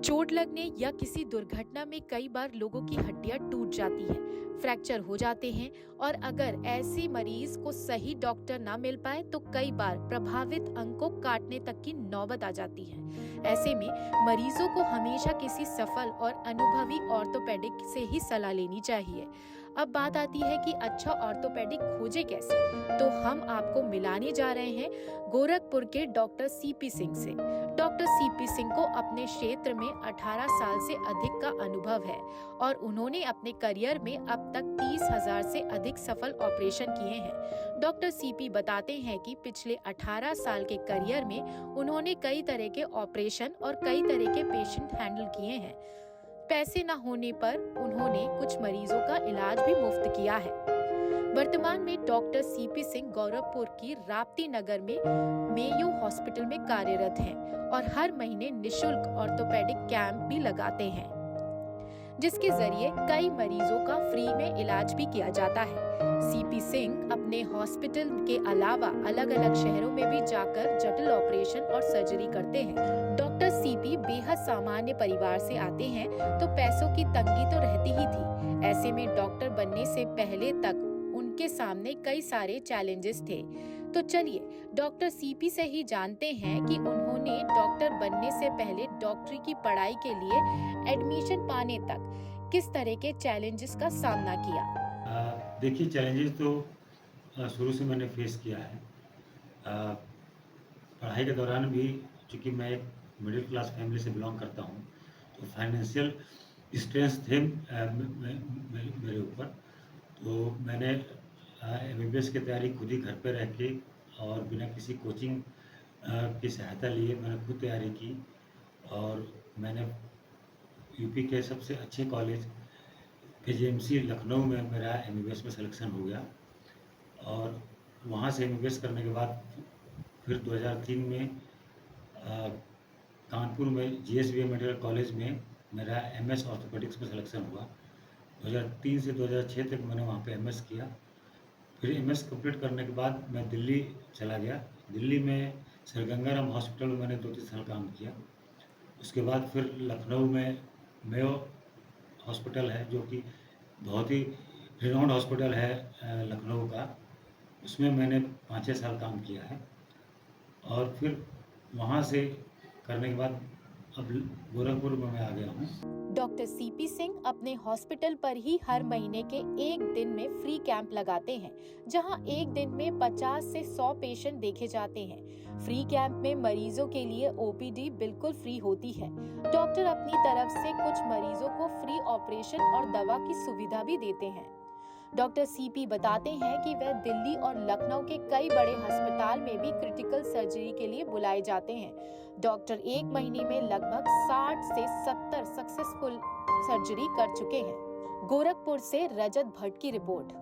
चोट लगने या किसी दुर्घटना में कई बार लोगों की हड्डियां टूट जाती है, फ्रैक्चर हो जाते हैं और अगर ऐसे मरीज को सही डॉक्टर ना मिल पाए तो कई बार प्रभावित अंग को काटने तक की नौबत आ जाती है। ऐसे में मरीजों को हमेशा किसी सफल और अनुभवी ऑर्थोपेडिक से ही सलाह लेनी चाहिए। अब बात आती है कि अच्छा ऑर्थोपेडिक खोजे कैसे, तो हम आपको मिलाने जा रहे हैं गोरखपुर के डॉक्टर सीपी सिंह से। डॉक्टर सीपी सिंह को अपने क्षेत्र में 18 साल से अधिक का अनुभव है और उन्होंने अपने करियर में अब तक 30,000 से अधिक सफल ऑपरेशन किए हैं। डॉक्टर सीपी बताते हैं कि पिछले 18 साल के करियर में उन्होंने कई तरह के ऑपरेशन और कई तरह के पेशेंट हैंडल किए हैं। पैसे न होने पर उन्होंने कुछ मरीजों का इलाज भी मुफ्त किया है। वर्तमान में डॉक्टर सीपी सिंह गोरखपुर की राप्ती नगर में मेयो हॉस्पिटल में कार्यरत हैं और हर महीने निशुल्क ऑर्थोपेडिक कैंप भी लगाते हैं, जिसके जरिए कई मरीजों का फ्री में इलाज भी किया जाता है। सीपी सिंह अपने हॉस्पिटल के अलावा अलग अलग शहरों में भी जाकर जटिल ऑपरेशन और सर्जरी करते हैं। डॉक्टर सीपी बेहद सामान्य परिवार से आते हैं, तो पैसों की तंगी तो रहती ही थी। ऐसे में डॉक्टर बनने से पहले तक उनके सामने कई सारे चैलेंजेस थे। तो चलिए डॉक्टर सीपी से ही जानते हैं कि उन्होंने डॉक्टर बनने से पहले डॉक्टरी की पढ़ाई के लिए एडमिशन पाने तक किस तरह के चैलेंजेस का सामना किया। देखिए, चैलेंजेस तो शुरू से मैंने फेस किया है। पढ़ाई के दौरान भी, चूँकि मैं एक मिडिल क्लास फैमिली से बिलोंग करता हूँ, तो फाइनेंशियल स्ट्रेस थे मेरे ऊपर। तो मैंने एमबीबीएस की तैयारी खुद ही घर पे रह के और बिना किसी कोचिंग की सहायता लिए मैंने खुद तैयारी की और मैंने यूपी के सबसे अच्छे कॉलेज केजीएमसी लखनऊ में मेरा एमबीबीएस में सिलेक्शन हो गया और वहाँ से एमबीबीएस करने के बाद फिर 2003 में कानपुर में जीएसवीएम मेडिकल कॉलेज में मेरा एमएस ऑर्थोपेडिक्स में सिलेक्शन हुआ। 2003 से 2006 तक मैंने वहाँ पे एमएस किया। फिर एमएस कंप्लीट करने के बाद मैं दिल्ली चला गया। दिल्ली में सर गंगाराम हॉस्पिटल में मैंने 2-3 साल काम किया। उसके बाद फिर लखनऊ में मेयो हॉस्पिटल है, जो कि बहुत ही रिनाउंड हॉस्पिटल है लखनऊ का, उसमें मैंने 5-6 साल काम किया है और फिर वहाँ से करने के बाद अब गोरखपुर में मैं आ गया हूँ। डॉक्टर सीपी सिंह अपने हॉस्पिटल पर ही हर महीने के एक दिन में फ्री कैंप लगाते हैं, जहां एक दिन में 50 से 100 पेशेंट देखे जाते हैं। फ्री कैंप में मरीजों के लिए ओपीडी बिल्कुल फ्री होती है। डॉक्टर अपनी तरफ से कुछ मरीजों को फ्री ऑपरेशन और दवा की सुविधा भी देते हैं। डॉक्टर सीपी बताते हैं कि वह दिल्ली और लखनऊ के कई बड़े अस्पताल में भी क्रिटिकल सर्जरी के लिए बुलाए जाते हैं। डॉक्टर एक महीने में लगभग 60 से 70 सक्सेसफुल सर्जरी कर चुके हैं। गोरखपुर से रजत भट्ट की रिपोर्ट।